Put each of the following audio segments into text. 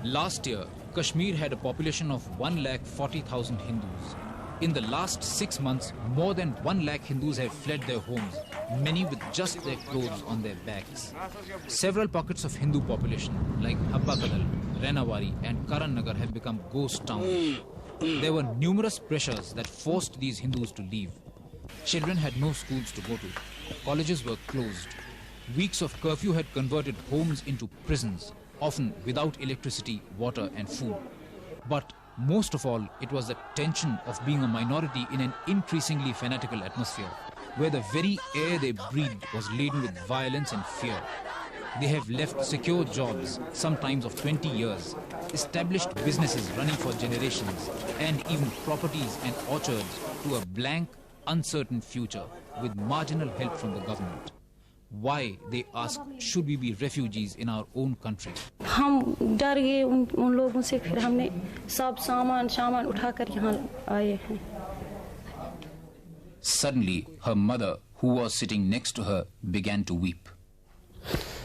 Last year, Kashmir had a population of 140,000 Hindus. In the last 6 months, more than 1 lakh Hindus have fled their homes, many with just their clothes on their backs. Several pockets of Hindu population like Habbakadal, Renawari and Karan have become ghost towns. There were numerous pressures that forced these Hindus to leave. Children had no schools to go to. Colleges were closed. Weeks of curfew had converted homes into prisons, often without electricity, water and food. But most of all, it was the tension of being a minority in an increasingly fanatical atmosphere, where the very air they breathed was laden with violence and fear. They have left secure jobs, sometimes of 20 years, established businesses running for generations, and even properties and orchards to a blank, uncertain future with marginal help from the government. Why, they ask, should we be refugees in our own country? हम डर गए उन लोगों से, फिर हमने सब सामान उठाकर यहाँ आए हैं. Suddenly, her mother, who was sitting next to her, began to weep.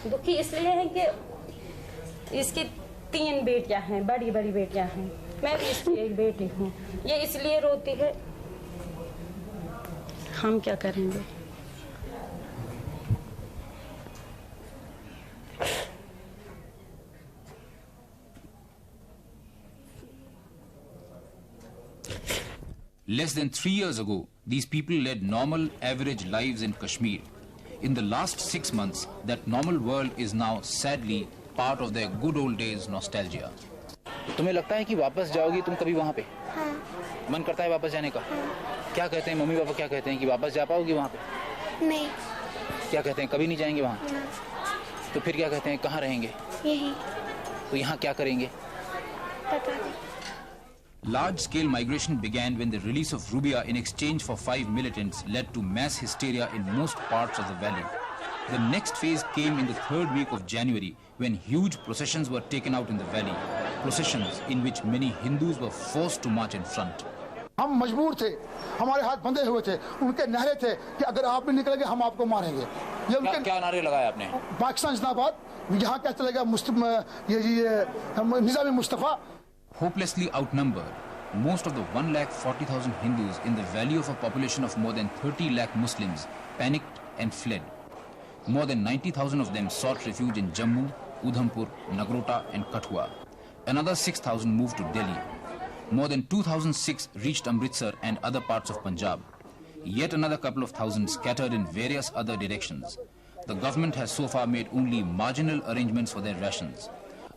दुखी इसलिए है कि इसकी 3 बेटियां हैं, बड़ी बेटियां हैं. मैं भी इसकी एक बेटी हूँ. ये इसलिए रोती है. हम क्या करेंगे? Less than 3 years ago, these people led normal, average lives in Kashmir. In the last 6 months, that normal world is now sadly part of their good old days nostalgia. तुम्हें लगता है कि वापस जाओगी तुम कभी वहाँ पे? हाँ. मन करता है वापस जाने का? हाँ. क्या कहते हैं मम्मी पापा, क्या कहते हैं कि वापस जा पाओगी वहाँ पे? नहीं. क्या कहते हैं, कभी नहीं जाएंगे वहाँ? ना. तो फिर क्या कहते हैं, कहाँ रहेंगे? यही. तो यहाँ क्या करेंगे? पता नहीं. Large-scale migration began when the release of Rubia in exchange for 5 militants led to mass hysteria in most parts of the valley. The next phase came in the 3rd week of January when huge processions were taken out in the valley. Processions in which many Hindus were forced to march in front. हम मजबूर थे, हमारे हाथ बंधे हुए थे, उनके नारे थे कि अगर आप भी निकलेंगे हम आपको मारेंगे. ये उनके क्या नारे लगाए आपने? पाकिस्तान जिंदाबाद, यहाँ क्या चलेगा, Nizami Mustafa. Hopelessly outnumbered, most of the 140,000 Hindus in the valley of a population of more than 30 lakh Muslims panicked and fled. More than 90,000 of them sought refuge in Jammu, Udhampur, Nagrota and Kathua. Another 6,000 moved to Delhi. More than 2,006 reached Amritsar and other parts of Punjab. Yet another couple of thousand scattered in various other directions. The government has so far made only marginal arrangements for their rations.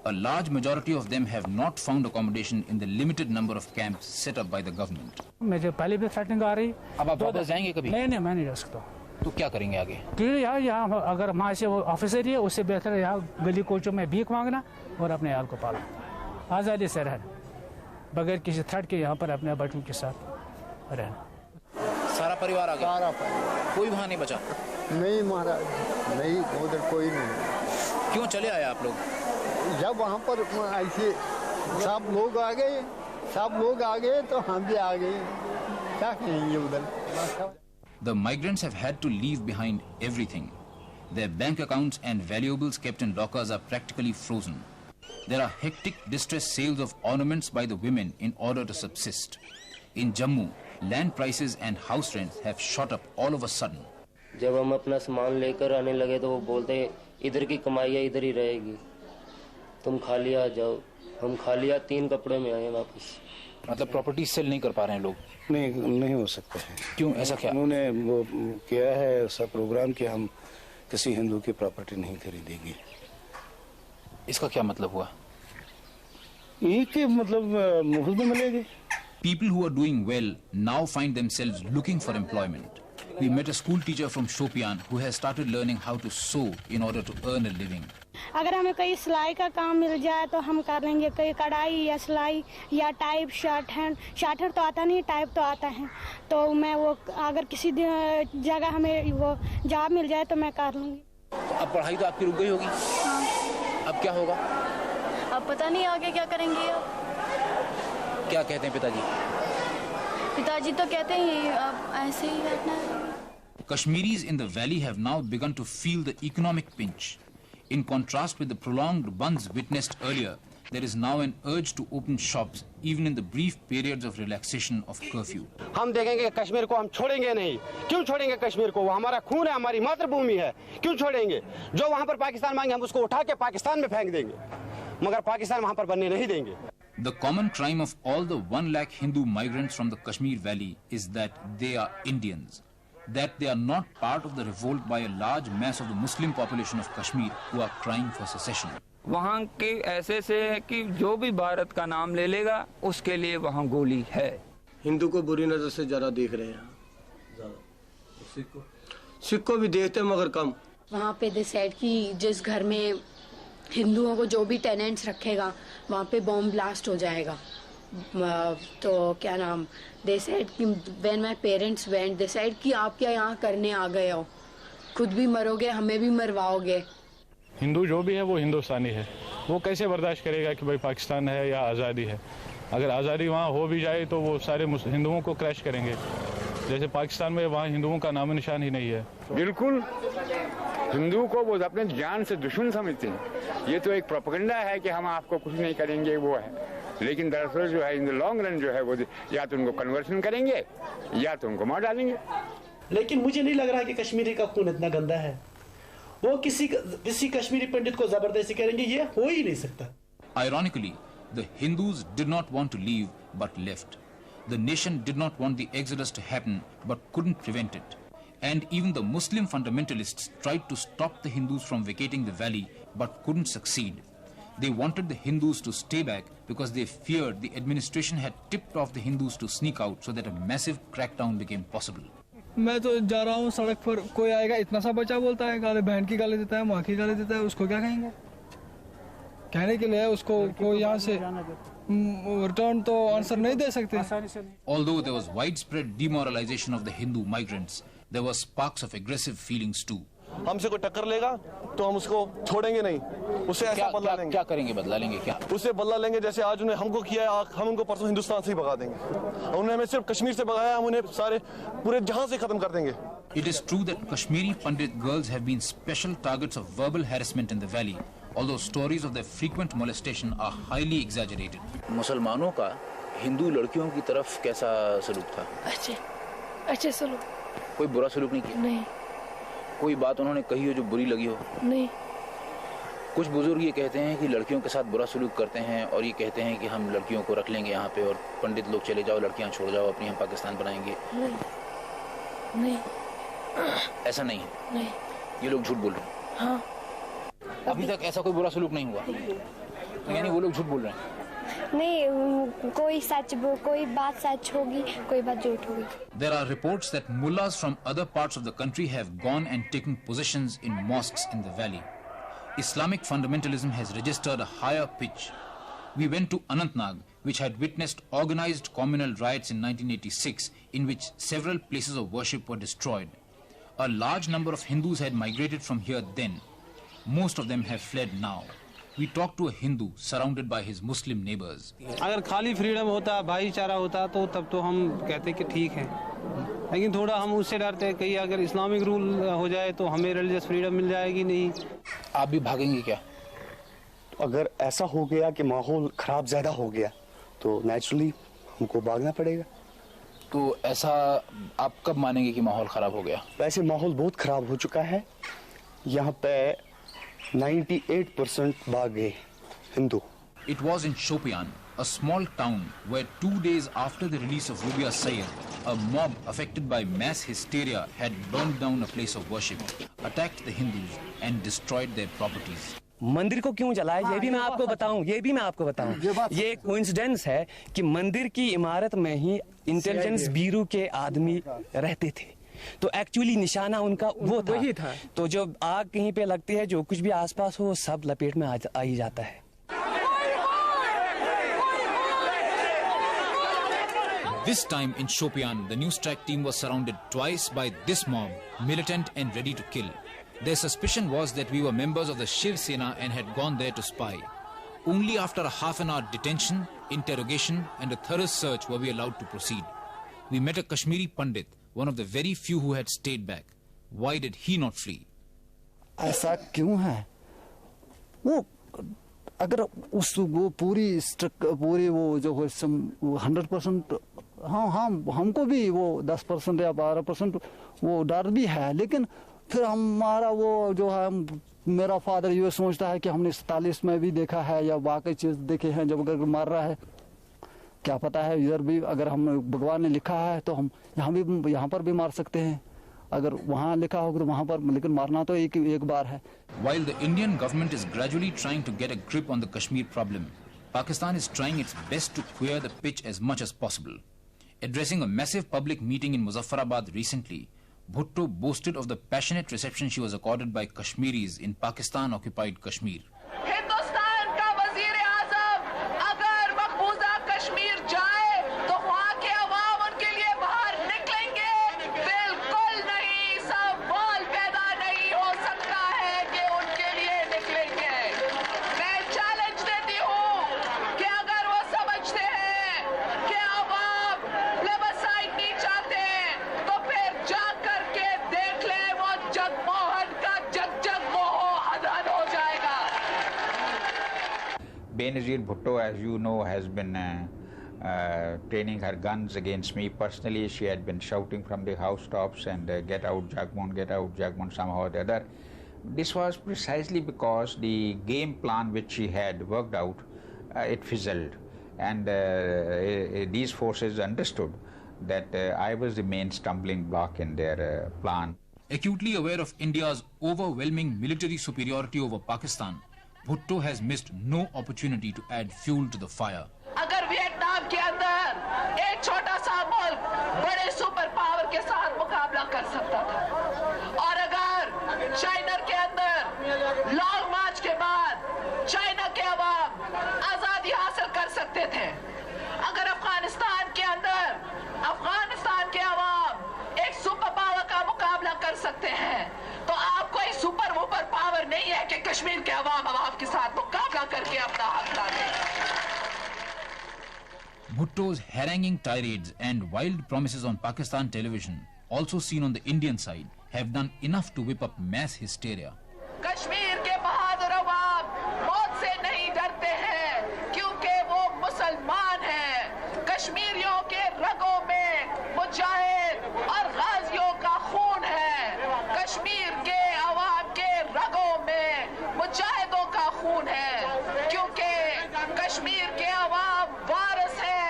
A large majority of them have not found accommodation in the limited number of camps set up by the government. मुझे पहले भी threatening आ रही. अब आप वापस जाएंगे कभी? नहीं, मैं नहीं जा सकता. तो क्या करेंगे आगे? क्योंकि यहाँ अगर वहाँ से वो ऑफिसर है, उससे बेहतर है यहाँ गली कोचों में भीख मांगना और अपने यार को पालना. आज़ादी से रहना, बगैर किसी थ्रेट के यहाँ पर अपने बच्चों के साथ रहना. सारा परिवार आ गया? कोई वहाँ नहीं बचा? नहीं महाराज, नहीं, उधर कोई नहीं. क्यों चले आए आप लोग? जब वहाँ पर ऐसे सब लोग आ गए तो हम भी आ गए. क्या कहेंगे उधर? The migrants have had to leave behind everything. Their bank accounts and valuables kept in lockers are practically frozen. There are hectic distress sales of ornaments by the women in order to subsist. In Jammu, land prices and house rents have shot up all of a sudden. जब हम अपना सामान लेकर आने लगे तो वो बोलते हैं इधर की कमाइयाँ इधर ही रहेगी, तुम खाली आ जाओ. हम खाली 3 कपड़े में आए वापस. मतलब प्रॉपर्टी सेल नहीं कर पा रहे हैं लोग? नहीं हो सकता है. क्यों, ऐसा क्या? उन्होंने वो किया है ऐसा प्रोग्राम कि हम किसी हिंदू की प्रॉपर्टी नहीं खरीदेंगे. इसका क्या मतलब हुआ? ये कि मतलब मुफ्त में मिलेगी. People who are doing well now find themselves looking for employment. We met a school teacher from Shopian who has started learning how to sew in order to earn a living. अगर हमें कहीं सिलाई का काम मिल जाए तो हम कर लेंगे, कहीं कढ़ाई या सिलाई या टाइप शर्ट हैंड. शार्टर तो आता नहीं, टाइप तो आता है. तो मैं वो अगर किसी जगह हमें वो जॉब मिल जाए तो मैं कर लूँगी. तो अब पढ़ाई तो आपकी रुक गई होगी? हाँ. अब क्या होगा? अब पता नहीं आगे क्या करेंगे. क्या कहते हैं पिताजी? पिताजी तो कहते हैं अब ऐसे ही रहना है. Kashmiris in the valley have now begun to feel the economic pinch. In contrast with the prolonged bunds witnessed earlier, there is now an urge to open shops even in the brief periods of relaxation of curfew. हम देखेंगे कश्मीर को हम छोड़ेंगे नहीं। क्यों छोड़ेंगे कश्मीर को? वो हमारा खून है, हमारी मातृभूमि है। क्यों छोड़ेंगे? जो वहाँ पर पाकिस्तान मांगे हम उसको उठा के पाकिस्तान में फेंक देंगे, मगर पाकिस्तान वहाँ पर बनने नहीं देंगे। The common crime of all the 1 lakh Hindu migrants from the Kashmir Valley is that they are Indians, that they are not part of the revolt by a large mass of the Muslim population of Kashmir who are crying for secession. वहाँ के ऐसे से है कि जो भी भारत का नाम ले लेगा उसके लिए वहाँ गोली है। हिंदू को बुरी नजर से जरा देख रहे हैं, सिख को भी देखते हैं मगर कम। वहाँ पे डिसाइड कि जिस घर में हिंदुओं को जो भी टेनेंट्स रखेगा वहाँ पे बॉम्ब ब्लास्ट हो जाएगा। तो क्या नाम डिसाइड कि when my parents went decide कि आप क्या यहाँ करने आ गए हो, खुद भी मरोगे हमें भी मरवाओगे। हिंदू जो भी है वो हिंदुस्तानी है, वो कैसे बर्दाश्त करेगा कि भाई पाकिस्तान है या आज़ादी है। अगर आज़ादी वहाँ हो भी जाए तो वो सारे हिंदुओं को क्रैश करेंगे, जैसे पाकिस्तान में वहाँ हिंदुओं का नामो निशान ही नहीं है। बिल्कुल, हिंदू को वो अपने जान से दुश्मन समझते हैं। ये तो एक प्रोपेगेंडा है कि हम आपको कुछ नहीं करेंगे, वो है, लेकिन दरअसल जो है इन द लॉन्ग रन जो है वो या तो उनको कन्वर्शन करेंगे या तो उनको मार डालेंगे। लेकिन मुझे नहीं लग रहा कि कश्मीरी का खून इतना गंदा है, वो किसी कश्मीरी पंडित को जबरदस्ती करेंगे, ये हो ही नहीं सकता। Ironically, the Hindus did not want to leave but left. The nation did not want the exodus to happen but couldn't prevent it. And even the Muslim fundamentalists tried to stop the Hindus from vacating the valley but couldn't succeed. They wanted the Hindus to stay back because they feared the administration had tipped off the Hindus to sneak out so that a massive crackdown became possible. मैं तो जा रहा हूँ सड़क पर, कोई आएगा इतना सा बच्चा बोलता है, गाली बहन की गाली देता है, माँ की गाली देता है, उसको क्या कहेंगे? कहने के लिए उसको कोई यहाँ से रिटर्न तो आंसर नहीं दे सकते। Although there was widespread demoralization of the Hindu migrants, there were sparks of aggressive feelings too. हमसे कोई टक्कर लेगा तो हम उसको छोड़ेंगे नहीं, उससे ऐसा बदला लेंगे। क्या करेंगे? बदला लेंगे क्या? उससे बदला लेंगे जैसे आज उन्हें हमको किया है, हम उनको परसों हिंदुस्तान से ही भगा देंगे। उन्होंने हमें सिर्फ कश्मीर से भगाया, हम उन्हें सारे पूरे जहां से खत्म कर देंगे। It is true that Kashmiri Pandit girls have been special targets of verbal harassment in the valley, although stories of their frequent molestation are highly exaggerated. मुसलमानों का हिंदू लड़कियों की तरफ कैसा सलूक था? अच्छे सलूक। कोई बुरा सलूक नहीं किया? नहीं। कोई बात उन्होंने कही हो जो बुरी लगी हो? नहीं। कुछ बुजुर्ग ये कहते हैं कि लड़कियों के साथ बुरा सलूक करते हैं और ये कहते हैं कि हम लड़कियों को रख लेंगे यहाँ पे और पंडित लोग चले जाओ, लड़कियाँ छोड़ जाओ, अपनी हम पाकिस्तान बनाएंगे। नहीं। ऐसा नहीं है? नहीं। ये लोग झूठ बोल रहे हैं? हाँ। अभी तक ऐसा कोई बुरा सलूक नहीं हुआ, यानी वो लोग झूठ बोल रहे हैं? नहीं, कोई बात सच होगी, कोई बात झूठ होगी। There are reports that mullahs from other parts of the country have gone and taken positions in mosques in the valley. Islamic fundamentalism has registered a higher pitch. We went to Anantnag, which had witnessed organized communal riots in 1986, in which several places of worship were destroyed. A large number of Hindus had migrated from here then. Most of them have fled now. We talked to a Hindu surrounded by his Muslim neighbors. अगर खाली freedom होता, भाईचारा होता तो तब तो हम कहते कि ठीक है, लेकिन थोड़ा हम उससे डरते हैं कहीं अगर इस्लामिक रूल हो जाए तो हमें रिलीजियस फ्रीडम मिल जाएगी नहीं। आप भी भागेंगे क्या? अगर ऐसा हो गया कि माहौल खराब ज्यादा हो गया तो नेचुरली हमको भागना पड़ेगा। तो ऐसा आप कब मानेंगे कि माहौल खराब हो गया? वैसे माहौल बहुत खराब हो चुका है, यहाँ पे 98% भाग गए Hindu. It was in Shopian, a small town where 2 days after the release of Rubia Sayyed, a mob affected by mass hysteria had burned down a place of worship, attacked the Hindus and destroyed their properties. मंदिर को क्यों जलाया ये भी मैं आपको बताऊं। ये एक कोइंसिडेंस है कि मंदिर की इमारत में ही इंटेलिजेंस ब्यूरो के आदमी रहते थे, तो एक्चुअली निशाना उनका वो था। तो जो आग कहीं पे लगती है, जो कुछ भी आसपास हो सब लपेट में आ ही जाता है। This time in Shopian, the news track team was surrounded twice by this mob, militant and ready to kill. Their suspicion was that we were members of the Shiv Sena and had gone there to spy. Only after a half-an-hour detention, interrogation and a thorough search were we allowed to proceed. We met a Kashmiri Pandit, one of the very few who had stayed back. Why did he not flee? ऐसा क्यों है? वो अगर उस वो पूरी वो जो है 100%, हाँ हमको भी वो 10% या 12% वो डर भी है, लेकिन फिर हमारा वो जो है मेरा फादर ये सोचता है कि हमने 47 में भी देखा है या बाकी चीज़ देखे हैं, जब अगर मार रहा है क्या पता है इधर भी अगर हम भगवान ने लिखा है तो हम यहाँ पर भी मार सकते हैं, अगर वहाँ लिखा होगा तो वहाँ पर, लेकिन मारना तो एक बार है. While the Indian government is gradually trying to get a grip on the Kashmir problem, Pakistan is trying its best to queer the pitch as much as possible. Addressing a massive public meeting in Muzaffarabad recently, Bhutto boasted of the passionate reception she was accorded by Kashmiris in Pakistan-occupied Kashmir. Hindustan का वजीर आजम अगर मकबूजा कश्मीर जाए तो वहाँ के अवाम उनके लिए बाहर निकलेंगे? बिल्कुल नहीं, सवाल पैदा नहीं हो सकता है कि उनके लिए निकलेंगे. मैं चैलेंज देती हूँ कि अगर वो समझते हैं कि अवाम प्लेबसाइट नहीं चाहते तो फिर जा करके देख ले, वो जगमोहन का जगमोहो हदन हो जाएगा. Benazir Bhutto, as you know, has been training her guns against me personally. She had been shouting from the housetops and get out Jagmohan, somehow or the other. This was precisely because the game plan which she had worked out, it fizzled. And these forces understood that I was the main stumbling block in their plan. Acutely aware of India's overwhelming military superiority over Pakistan, Bhutto has missed no opportunity to add fuel to the fire. अगर Vietnam के अंदर एक छोटा सा मुल्क बड़े super power के साथ मुकाबला कर सकता था, और अगर चाइना के अंदर लॉन्ग मार्च के बाद चाइना के अवाम आजादी हासिल कर सकते थे, अगर अफगानिस्तान के अंदर अफगानिस्तान के अवाम एक सुपर पावर का मुकाबला कर सकते हैं, तो आप कोई सुपर वुपर पावर नहीं है कि कश्मीर के अवाम के साथ मुकाबला करके अपना हक लाने. Bhutto's haranguing tirades and wild promises on Pakistan television, also seen on the Indian side, have done enough to whip up mass hysteria. Kashmir के बहादुर अवाम मौत से नहीं डरते हैं क्योंकि वो मुसलमान हैं. कश्मीरियों के रगों में मुजाहिद और गाजियों का खून है. कश्मीर के अवाम के रगों में मुजाहिदों का खून है, क्योंकि कश्मीर के अवाम वारिस है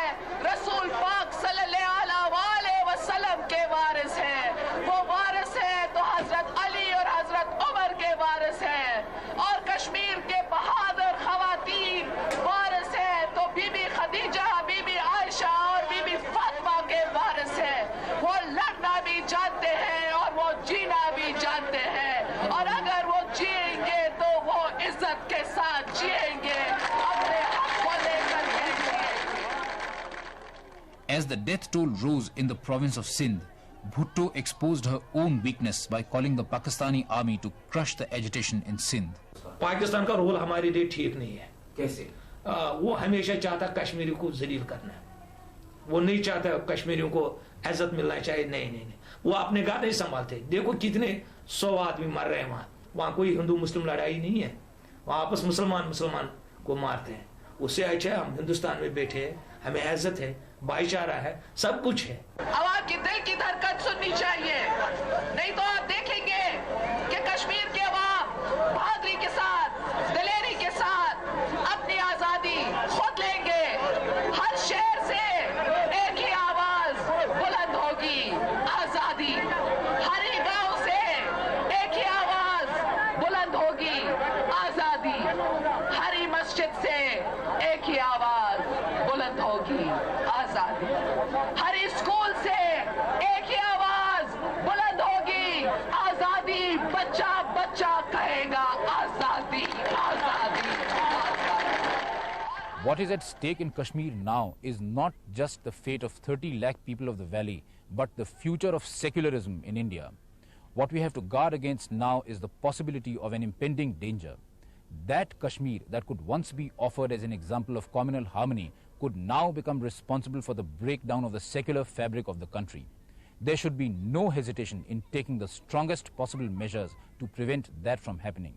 रसूल पाक सल्लल्लाहु अलैहि वसल्लम के वारिस है. वो वारिस है तो हजरत अली और हजरत उमर के वारिस है, और कश्मीर के बहादुर खवातीन वारिस है तो बीबी खदीजा, बीबी आयशा और बीबी फातिमा के वारिस है. वो लड़ना भी जानते हैं और वो जीना भी जानते हैं, और अगर वो जिएंगे तो वो इज्जत के साथ जिएंगे, अपने हक को लेकर जिएंगे. As the death toll rose in the province of Sindh, Bhutto exposed her own weakness by calling the Pakistani army to crush the agitation in Sindh. Pakistan का रोल हमारे लिए ठीक नहीं है. कैसे? वो हमेशा चाहता कश्मीरी को जलील करना, वो नहीं चाहता कश्मीरियों को इज्जत मिलना चाहिए. नहीं, वो अपने घर नहीं संभालते. देखो कितने 100 आदमी मर रहे हैं वहाँ कोई हिंदू मुस्लिम लड़ाई नहीं है, वहाँ आपस मुसलमान को मारते हैं. उससे अच्छा हम हिंदुस्तान में बैठे हैं, हमें इज्जत है, भाईचारा है, सब कुछ है. आवाम की दिल की धड़कन सुननी चाहिए, नहीं तो आप देखेंगे कि कश्मीर के अवाम बहादुरी के साथ, दिलेरी के साथ अपनी आजादी खुद लेंगे. हर शहर से एक ही आवाज बुलंद होगी, आजादी. हर ही गांव से एक ही आवाज बुलंद होगी, आजादी. हर ही मस्जिद से एक ही आवाज बुलंद होगी, आजादी. हर स्कूल से एक ही आवाज बुलंद होगी, आजादी. बच्चा बच्चा कहेगा आजादी, आजादी, आजादी. What is at stake in Kashmir now is not just the fate of 30 lakh people of the valley, but the future of secularism in India. What we have to guard against now is the possibility of an impending danger. That Kashmir that could once be offered as an example of communal harmony could now become responsible for the breakdown of the secular fabric of the country. There should be no hesitation in taking the strongest possible measures to prevent that from happening.